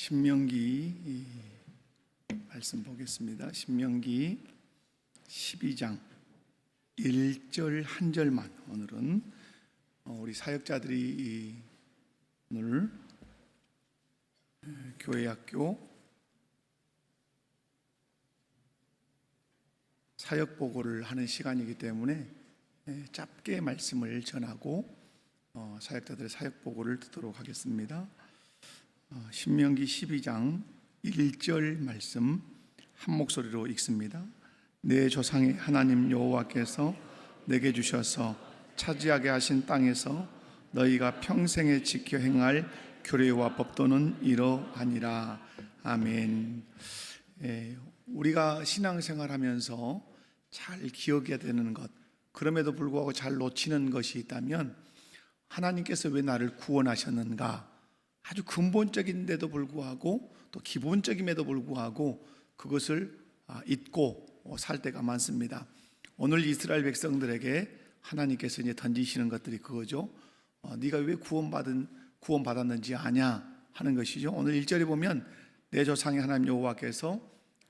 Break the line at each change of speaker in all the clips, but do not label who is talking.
신명기 말씀 보겠습니다. 신명기 12장 1절 한 절만 오늘은 우리 사역자들이 오늘 교회학교 사역보고를 하는 시간이기 때문에 짧게 말씀을 전하고 사역자들의 사역보고를 듣도록 하겠습니다. 신명기 12장 1절 말씀 한 목소리로 읽습니다. 내 조상의 하나님 여호와께서 내게 주셔서 차지하게 하신 땅에서 너희가 평생에 지켜 행할 규례와 법도는 이러하니라. 아멘. 우리가 신앙생활하면서 잘 기억해야 되는 것, 그럼에도 불구하고 잘 놓치는 것이 있다면 하나님께서 왜 나를 구원하셨는가, 아주 근본적인데도 불구하고 또 기본적임에도 불구하고 그것을 잊고 살 때가 많습니다. 오늘 이스라엘 백성들에게 하나님께서 이제 던지시는 것들이 그거죠. 네가 왜 구원받았는지 아냐 하는 것이죠. 오늘 1절에 보면 내 조상의 하나님 여호와께서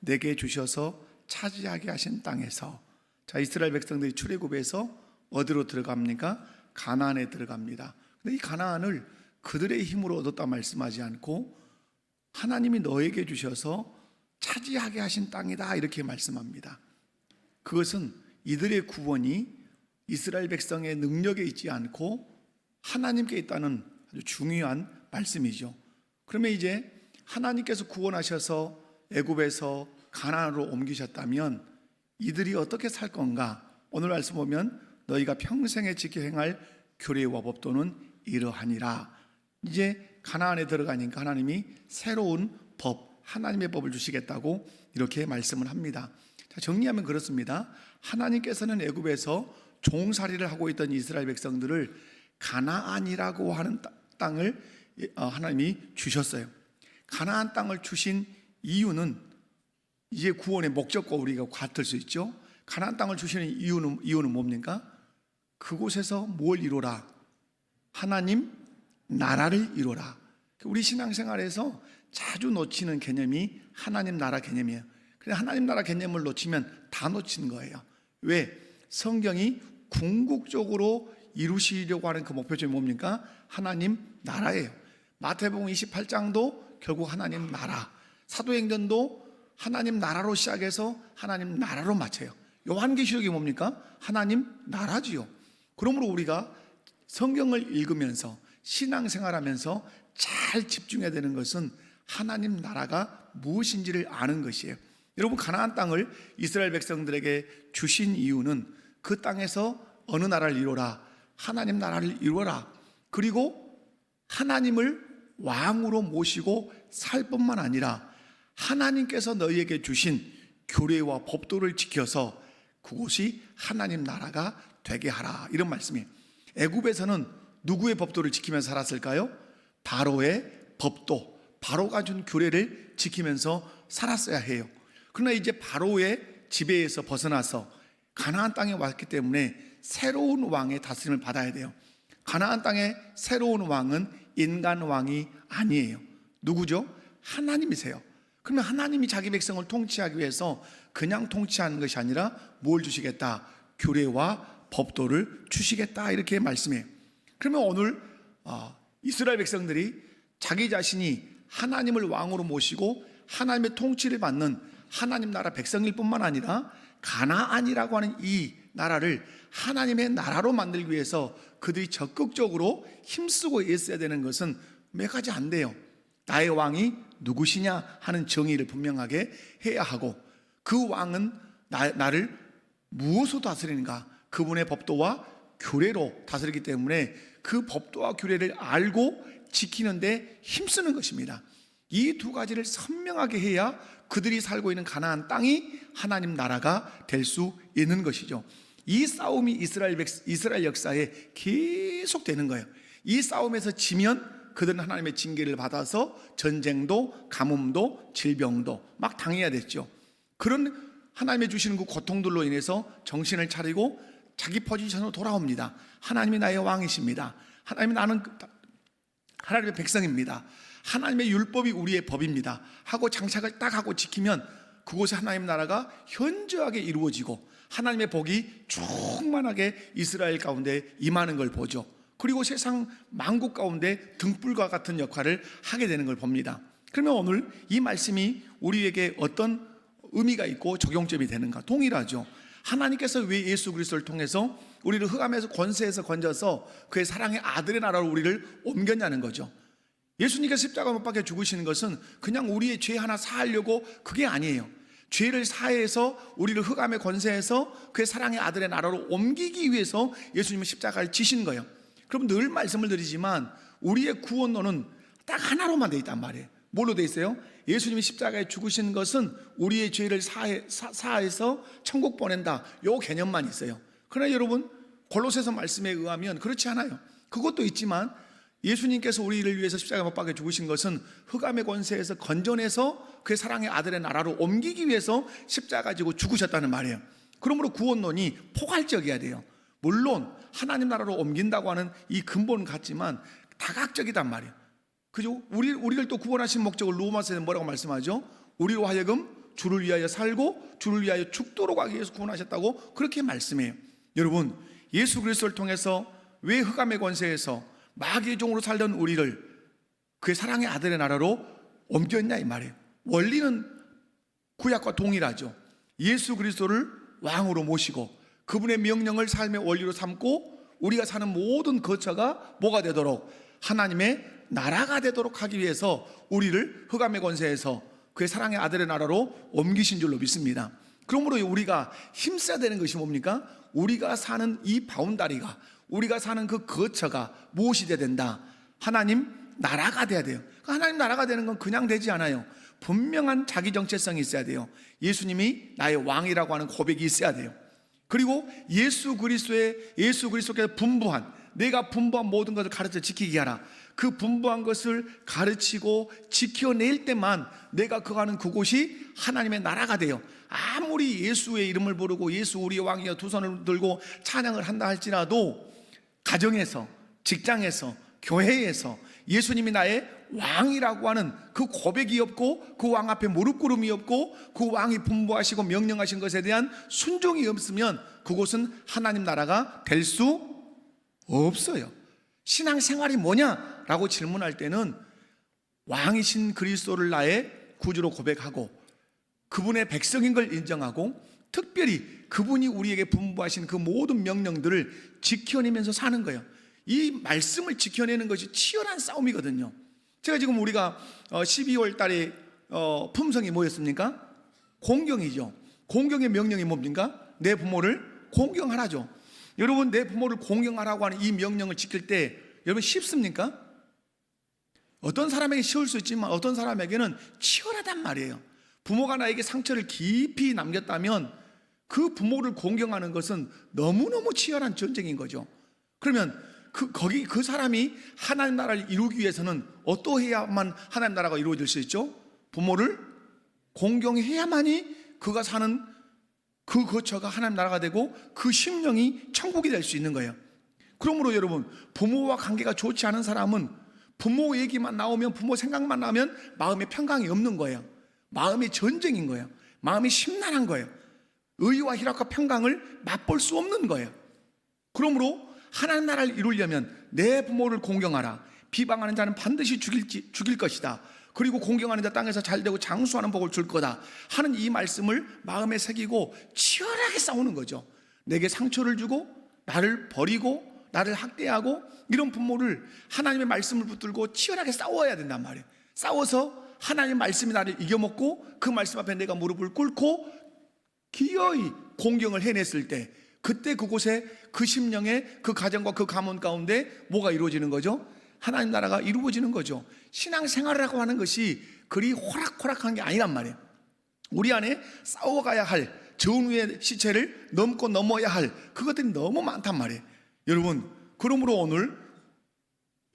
내게 주셔서 차지하게 하신 땅에서, 자, 이스라엘 백성들이 출애굽에서 어디로 들어갑니까? 가나안에 들어갑니다. 근데 이 가나안을 그들의 힘으로 얻었다 말씀하지 않고 하나님이 너에게 주셔서 차지하게 하신 땅이다 이렇게 말씀합니다. 그것은 이들의 구원이 이스라엘 백성의 능력에 있지 않고 하나님께 있다는 아주 중요한 말씀이죠. 그러면 이제 하나님께서 구원하셔서 애굽에서 가나안으로 옮기셨다면 이들이 어떻게 살 건가? 오늘 말씀 보면 너희가 평생에 지켜 행할 규례와 법도는 이러하니라. 이제 가나안에 들어가니까 하나님이 새로운 법, 하나님의 법을 주시겠다고 이렇게 말씀을 합니다. 자, 정리하면 그렇습니다. 하나님께서는 애굽에서 종살이를 하고 있던 이스라엘 백성들을 가나안이라고 하는 땅을 하나님이 주셨어요. 가나안 땅을 주신 이유는 이제 구원의 목적과 우리가 같을 수 있죠. 가나안 땅을 주시는 이유는 뭡니까? 그곳에서 뭘 이루라? 하나님 나라를 이루라. 우리 신앙생활에서 자주 놓치는 개념이 하나님 나라 개념이에요. 그래서 하나님 나라 개념을 놓치면 다 놓치는 거예요. 왜? 성경이 궁극적으로 이루시려고 하는 그 목표점이 뭡니까? 하나님 나라예요. 마태복음 28장도 결국 하나님 나라, 사도행전도 하나님 나라로 시작해서 하나님 나라로 마쳐요. 요한계시록이 뭡니까? 하나님 나라지요. 그러므로 우리가 성경을 읽으면서 신앙생활하면서 잘 집중해야 되는 것은 하나님 나라가 무엇인지를 아는 것이에요. 여러분, 가나안 땅을 이스라엘 백성들에게 주신 이유는 그 땅에서 어느 나라를 이루라? 하나님 나라를 이루어라. 그리고 하나님을 왕으로 모시고 살 뿐만 아니라 하나님께서 너희에게 주신 규례와 법도를 지켜서 그곳이 하나님 나라가 되게 하라, 이런 말씀이에요. 애굽에서는 누구의 법도를 지키면서 살았을까요? 바로의 법도, 바로가 준 규례를 지키면서 살았어야 해요. 그러나 이제 바로의 지배에서 벗어나서 가나안 땅에 왔기 때문에 새로운 왕의 다스림을 받아야 돼요. 가나안 땅의 새로운 왕은 인간 왕이 아니에요. 누구죠? 하나님이세요. 그러면 하나님이 자기 백성을 통치하기 위해서 그냥 통치하는 것이 아니라 뭘 주시겠다? 규례와 법도를 주시겠다, 이렇게 말씀해요. 그러면 오늘 이스라엘 백성들이 자기 자신이 하나님을 왕으로 모시고 하나님의 통치를 받는 하나님 나라 백성일 뿐만 아니라 가나안이라고 하는 이 나라를 하나님의 나라로 만들기 위해서 그들이 적극적으로 힘쓰고 애써야 되는 것은 몇 가지 안 돼요. 나의 왕이 누구시냐 하는 정의를 분명하게 해야 하고, 그 왕은 나를 무엇으로 다스리는가? 그분의 법도와 규례로 다스리기 때문에 그 법도와 규례를 알고 지키는데 힘쓰는 것입니다. 이 두 가지를 선명하게 해야 그들이 살고 있는 가나안 땅이 하나님 나라가 될 수 있는 것이죠. 이 싸움이 이스라엘 역사에 계속 되는 거예요. 이 싸움에서 지면 그들은 하나님의 징계를 받아서 전쟁도 가뭄도 질병도 막 당해야 됐죠. 그런 하나님의 주시는 그 고통들로 인해서 정신을 차리고 자기 포지션으로 돌아옵니다. 하나님이 나의 왕이십니다. 하나님이 나는 하나님의 백성입니다. 하나님의 율법이 우리의 법입니다 하고 장착을 딱 하고 지키면 그곳에 하나님 나라가 현저하게 이루어지고 하나님의 복이 충만하게 이스라엘 가운데 임하는 걸 보죠. 그리고 세상 만국 가운데 등불과 같은 역할을 하게 되는 걸 봅니다. 그러면 오늘 이 말씀이 우리에게 어떤 의미가 있고 적용점이 되는가? 동일하죠. 하나님께서 왜 예수 그리스도를 통해서 우리를 흑암에서 권세에서 건져서 그의 사랑의 아들의 나라로 우리를 옮겼냐는 거죠. 예수님께서 십자가 못 박혀 죽으시는 것은 그냥 우리의 죄 하나 사하려고 그게 아니에요. 죄를 사해서 우리를 흑암의 권세에서 그의 사랑의 아들의 나라로 옮기기 위해서 예수님은 십자가를 지신 거예요. 그럼 늘 말씀을 드리지만 우리의 구원론은 딱 하나로만 돼 있단 말이에요. 뭘로 돼 있어요? 예수님이 십자가에 죽으신 것은 우리의 죄를 사해서 천국 보낸다, 요 개념만 있어요. 그러나 여러분, 골로새서 말씀에 의하면 그렇지 않아요. 그것도 있지만 예수님께서 우리를 위해서 십자가에 못 박혀 죽으신 것은 흑암의 권세에서 건져내서 그의 사랑의 아들의 나라로 옮기기 위해서 십자가 지고 죽으셨다는 말이에요. 그러므로 구원론이 포괄적이어야 돼요. 물론 하나님 나라로 옮긴다고 하는 이 근본은 같지만 다각적이단 말이에요. 그죠? 우리를 또 구원하신 목적을 로마서에는 뭐라고 말씀하죠? 우리로 하여금 주를 위하여 살고 주를 위하여 죽도록 하기 위해서 구원하셨다고 그렇게 말씀해요. 여러분, 예수 그리스도를 통해서 왜 흑암의 권세에서 마귀의 종으로 살던 우리를 그의 사랑의 아들의 나라로 옮겼냐 이 말이에요. 원리는 구약과 동일하죠. 예수 그리스도를 왕으로 모시고 그분의 명령을 삶의 원리로 삼고 우리가 사는 모든 거처가 뭐가 되도록 하나님의 나라가 되도록 하기 위해서 우리를 흑암의 권세에서 그의 사랑의 아들의 나라로 옮기신 줄로 믿습니다. 그러므로 우리가 힘써야 되는 것이 뭡니까? 우리가 사는 이 바운다리가, 우리가 사는 그 거처가 무엇이 돼야 된다? 하나님 나라가 돼야 돼요. 하나님 나라가 되는 건 그냥 되지 않아요. 분명한 자기 정체성이 있어야 돼요. 예수님이 나의 왕이라고 하는 고백이 있어야 돼요. 그리고 예수 그리스도께서 분부한, 내가 분부한 모든 것을 가르쳐 지키게 하라. 그 분부한 것을 가르치고 지켜낼 때만 내가 거하는 그곳이 하나님의 나라가 돼요. 아무리 예수의 이름을 부르고 예수 우리의 왕이여 두 손을 들고 찬양을 한다 할지라도 가정에서, 직장에서, 교회에서 예수님이 나의 왕이라고 하는 그 고백이 없고 그 왕 앞에 무릎 꿇음이 없고 그 왕이 분부하시고 명령하신 것에 대한 순종이 없으면 그곳은 하나님 나라가 될 수 없어요. 신앙생활이 뭐냐라고 질문할 때는 왕이신 그리스도를 나의 구주로 고백하고 그분의 백성인 걸 인정하고 특별히 그분이 우리에게 분부하신 그 모든 명령들을 지켜내면서 사는 거예요. 이 말씀을 지켜내는 것이 치열한 싸움이거든요. 제가 지금 우리가 12월 달에 품성이 뭐였습니까? 공경이죠. 공경의 명령이 뭡니까? 내 부모를 공경하라죠. 여러분, 내 부모를 공경하라고 하는 이 명령을 지킬 때 여러분 쉽습니까? 어떤 사람에게 쉬울 수 있지만 어떤 사람에게는 치열하단 말이에요. 부모가 나에게 상처를 깊이 남겼다면 그 부모를 공경하는 것은 너무너무 치열한 전쟁인 거죠. 그러면 그 사람이 하나님 나라를 이루기 위해서는 어떠해야만 하나님 나라가 이루어질 수 있죠? 부모를 공경해야만이 그가 사는 그 거처가 하나님 나라가 되고 그 심령이 천국이 될 수 있는 거예요. 그러므로 여러분, 부모와 관계가 좋지 않은 사람은 부모 얘기만 나오면, 부모 생각만 나면 마음에 평강이 없는 거예요. 마음의 전쟁인 거예요. 마음이 심란한 거예요. 의와 희락과 평강을 맛볼 수 없는 거예요. 그러므로 하나님 나라를 이루려면 내 부모를 공경하라. 비방하는 자는 반드시 죽일 것이다. 그리고 공경하는 자 땅에서 잘되고 장수하는 복을 줄 거다 하는 이 말씀을 마음에 새기고 치열하게 싸우는 거죠. 내게 상처를 주고 나를 버리고 나를 학대하고 이런 부모를 하나님의 말씀을 붙들고 치열하게 싸워야 된단 말이에요. 싸워서 하나님의 말씀이 나를 이겨먹고 그 말씀 앞에 내가 무릎을 꿇고 기어이 공경을 해냈을 때 그때 그곳에 그 심령에 그 가정과 그 가문 가운데 뭐가 이루어지는 거죠? 하나님 나라가 이루어지는 거죠. 신앙생활이라고 하는 것이 그리 호락호락한 게 아니란 말이에요. 우리 안에 싸워가야 할 정의의 시체를 넘고 넘어야 할 그것들이 너무 많단 말이에요. 여러분, 그러므로 오늘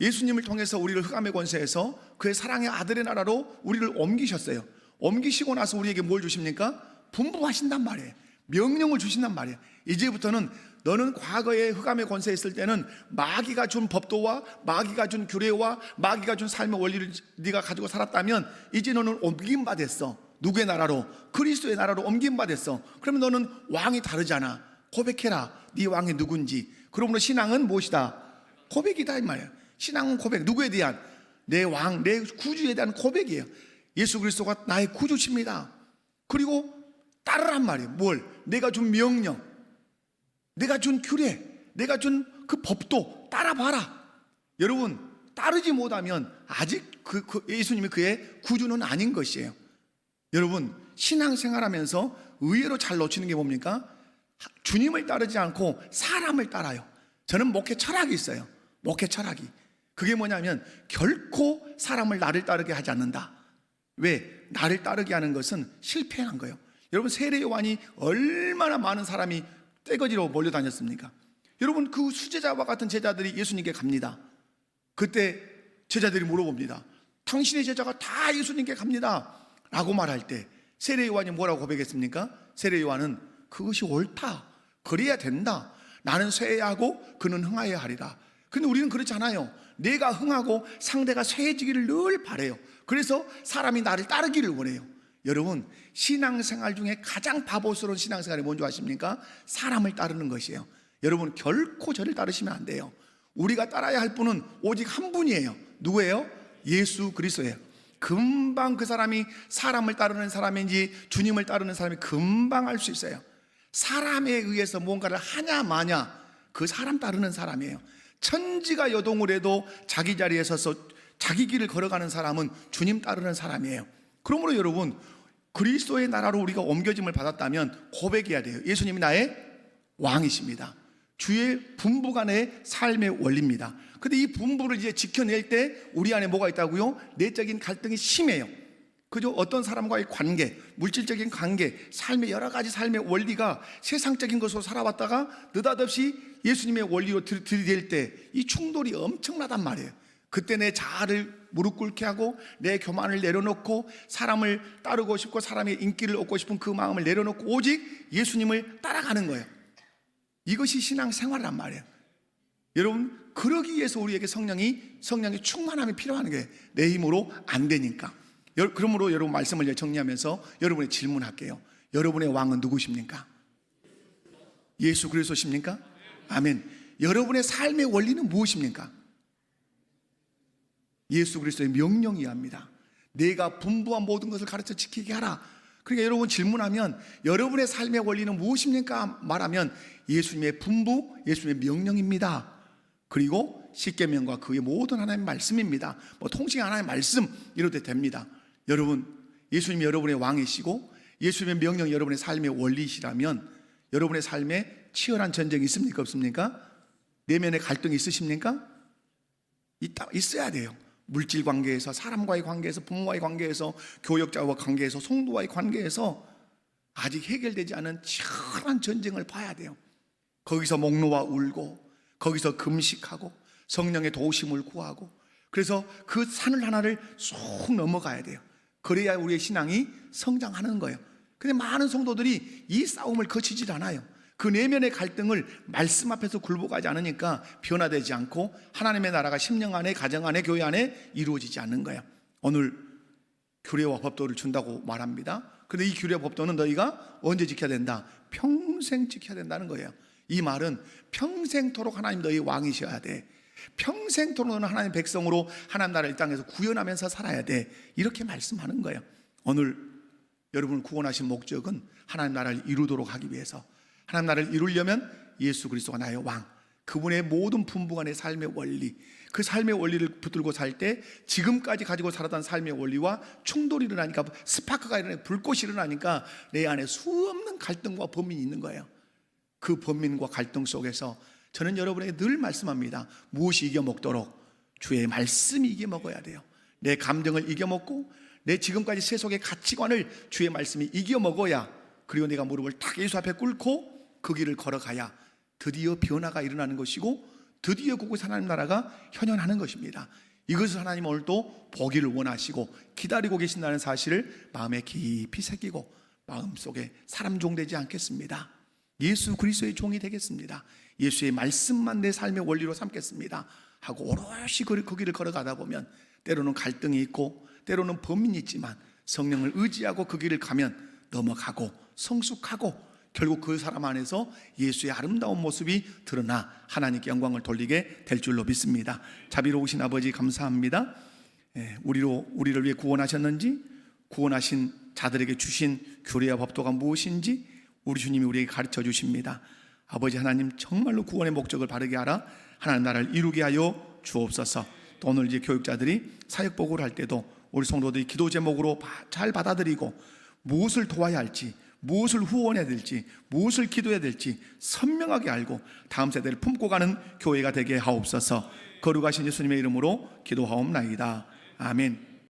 예수님을 통해서 우리를 흑암의 권세에서 그의 사랑의 아들의 나라로 우리를 옮기셨어요. 옮기시고 나서 우리에게 뭘 주십니까? 분부하신단 말이에요. 명령을 주신단 말이에요. 이제부터는 너는 과거에 흑암의 권세에 있을 때는 마귀가 준 법도와 마귀가 준 규례와 마귀가 준 삶의 원리를 네가 가지고 살았다면 이제 너는 옮김받았어. 누구의 나라로? 그리스도의 나라로 옮김받았어. 그러면 너는 왕이 다르잖아. 고백해라. 네 왕이 누군지. 그러므로 신앙은 무엇이다? 고백이다 이 말이에요. 신앙은 고백. 누구에 대한? 내 왕, 내 구주에 대한 고백이에요. 예수 그리스도가 나의 구주십니다. 그리고 따르란 말이에요. 뭘? 내가 준 명령, 내가 준 규례, 내가 준 그 법도 따라봐라. 여러분, 따르지 못하면 아직 예수님이 그의 구주는 아닌 것이에요. 여러분, 신앙생활하면서 의외로 잘 놓치는 게 뭡니까? 주님을 따르지 않고 사람을 따라요. 저는 목회 철학이 있어요. 목회 철학이. 그게 뭐냐면 결코 사람을 나를 따르게 하지 않는다. 왜? 나를 따르게 하는 것은 실패한 거예요. 여러분, 세례 요한이 얼마나 많은 사람이 떼거지로 몰려다녔습니까? 여러분, 그 수제자와 같은 제자들이 예수님께 갑니다. 그때 제자들이 물어봅니다. 당신의 제자가 다 예수님께 갑니다 라고 말할 때 세례 요한이 뭐라고 고백했습니까? 세례 요한은 그것이 옳다, 그래야 된다. 나는 쇠하고 그는 흥하여야 하리라. 근데 우리는 그렇지 않아요. 내가 흥하고 상대가 쇠해지기를 늘 바라요. 그래서 사람이 나를 따르기를 원해요. 여러분, 신앙생활 중에 가장 바보스러운 신앙생활이 뭔지 아십니까? 사람을 따르는 것이에요. 여러분, 결코 저를 따르시면 안 돼요. 우리가 따라야 할 분은 오직 한 분이에요. 누구예요? 예수 그리스도예요. 금방 그 사람이 사람을 따르는 사람인지 주님을 따르는 사람이 금방 알 수 있어요. 사람에 의해서 뭔가를 하냐 마냐, 그 사람 따르는 사람이에요. 천지가 요동을 해도 자기 자리에 서서 자기 길을 걸어가는 사람은 주님 따르는 사람이에요. 그러므로 여러분, 그리스도의 나라로 우리가 옮겨짐을 받았다면 고백해야 돼요. 예수님이 나의 왕이십니다. 주의 분부간의 삶의 원리입니다. 근데 이 분부를 이제 지켜낼 때 우리 안에 뭐가 있다고요? 내적인 갈등이 심해요. 그죠? 어떤 사람과의 관계, 물질적인 관계, 삶의 여러 가지 삶의 원리가 세상적인 것으로 살아왔다가 느닷없이 예수님의 원리로 들이댈 때 이 충돌이 엄청나단 말이에요. 그때 내 자아를 무릎 꿇게 하고 내 교만을 내려놓고 사람을 따르고 싶고 사람의 인기를 얻고 싶은 그 마음을 내려놓고 오직 예수님을 따라가는 거예요. 이것이 신앙생활이란 말이에요. 여러분, 그러기 위해서 우리에게 성령의 충만함이 필요한 게 내 힘으로 안 되니까. 그러므로 여러분, 말씀을 정리하면서 여러분의 질문할게요. 여러분의 왕은 누구십니까? 예수 그리스도십니까? 아멘. 여러분의 삶의 원리는 무엇입니까? 예수 그리스도의 명령이어야 합니다. 내가 분부한 모든 것을 가르쳐 지키게 하라. 그러니까 여러분 질문하면 여러분의 삶의 원리는 무엇입니까? 말하면 예수님의 분부, 예수님의 명령입니다. 그리고 십계명과 그의 모든 하나님의 말씀입니다. 뭐 통칭 하나님의 말씀 이래도 됩니다. 여러분, 예수님이 여러분의 왕이시고 예수님의 명령이 여러분의 삶의 원리시라면 여러분의 삶에 치열한 전쟁이 있습니까? 없습니까? 내면의 갈등이 있으십니까? 있어야 돼요. 물질 관계에서, 사람과의 관계에서, 부모와의 관계에서, 교역자와 관계에서, 성도와의 관계에서 아직 해결되지 않은 치열한 전쟁을 봐야 돼요. 거기서 목 놓아 울고, 거기서 금식하고, 성령의 도우심을 구하고, 그래서 그 산을 하나를 쑥 넘어가야 돼요. 그래야 우리의 신앙이 성장하는 거예요. 근데 많은 성도들이 이 싸움을 거치질 않아요. 그 내면의 갈등을 말씀 앞에서 굴복하지 않으니까 변화되지 않고 하나님의 나라가 심령 안에, 가정 안에, 교회 안에 이루어지지 않는 거예요. 오늘 규례와 법도를 준다고 말합니다. 그런데 이 규례와 법도는 너희가 언제 지켜야 된다? 평생 지켜야 된다는 거예요. 이 말은 평생토록 하나님 너희 왕이셔야 돼. 평생토록 너는 하나님 백성으로 하나님 나라를 이 땅에서 구현하면서 살아야 돼. 이렇게 말씀하는 거예요. 오늘 여러분을 구원하신 목적은 하나님 나라를 이루도록 하기 위해서, 하나님 나라를 이루려면 예수 그리스도가 나의 왕, 그분의 모든 분부가 내 삶의 원리, 그 삶의 원리를 붙들고 살 때 지금까지 가지고 살았던 삶의 원리와 충돌이 일어나니까, 스파크가 일어나니까, 불꽃이 일어나니까 내 안에 수없는 갈등과 범민이 있는 거예요. 그 범민과 갈등 속에서 저는 여러분에게 늘 말씀합니다. 무엇이 이겨먹도록? 주의 말씀이 이겨먹어야 돼요. 내 감정을 이겨먹고 내 지금까지 세속의 가치관을 주의 말씀이 이겨먹어야, 그리고 내가 무릎을 딱 예수 앞에 꿇고 그 길을 걸어가야 드디어 변화가 일어나는 것이고 드디어 그곳 하나님 나라가 현현하는 것입니다. 이것을 하나님 오늘도 보기를 원하시고 기다리고 계신다는 사실을 마음에 깊이 새기고 마음속에 사람 종 되지 않겠습니다. 예수 그리스도의 종이 되겠습니다. 예수의 말씀만 내 삶의 원리로 삼겠습니다 하고 오롯이 그 길을 걸어가다 보면 때로는 갈등이 있고 때로는 범인이 있지만 성령을 의지하고 그 길을 가면 넘어가고 성숙하고 결국 그 사람 안에서 예수의 아름다운 모습이 드러나 하나님께 영광을 돌리게 될 줄로 믿습니다. 자비로우신 아버지 감사합니다. 우리를 위해 구원하셨는지, 구원하신 자들에게 주신 규례와 법도가 무엇인지 우리 주님이 우리에게 가르쳐 주십니다. 아버지 하나님, 정말로 구원의 목적을 바르게 알아 하나님 나라를 이루게 하여 주옵소서. 또 오늘 이제 교육자들이 사역보고를 할 때도 우리 성도들이 기도 제목으로 잘 받아들이고 무엇을 도와야 할지, 무엇을 후원해야 될지, 무엇을 기도해야 될지 선명하게 알고 다음 세대를 품고 가는 교회가 되게 하옵소서. 거룩하신 예수님의 이름으로 기도하옵나이다. 아멘.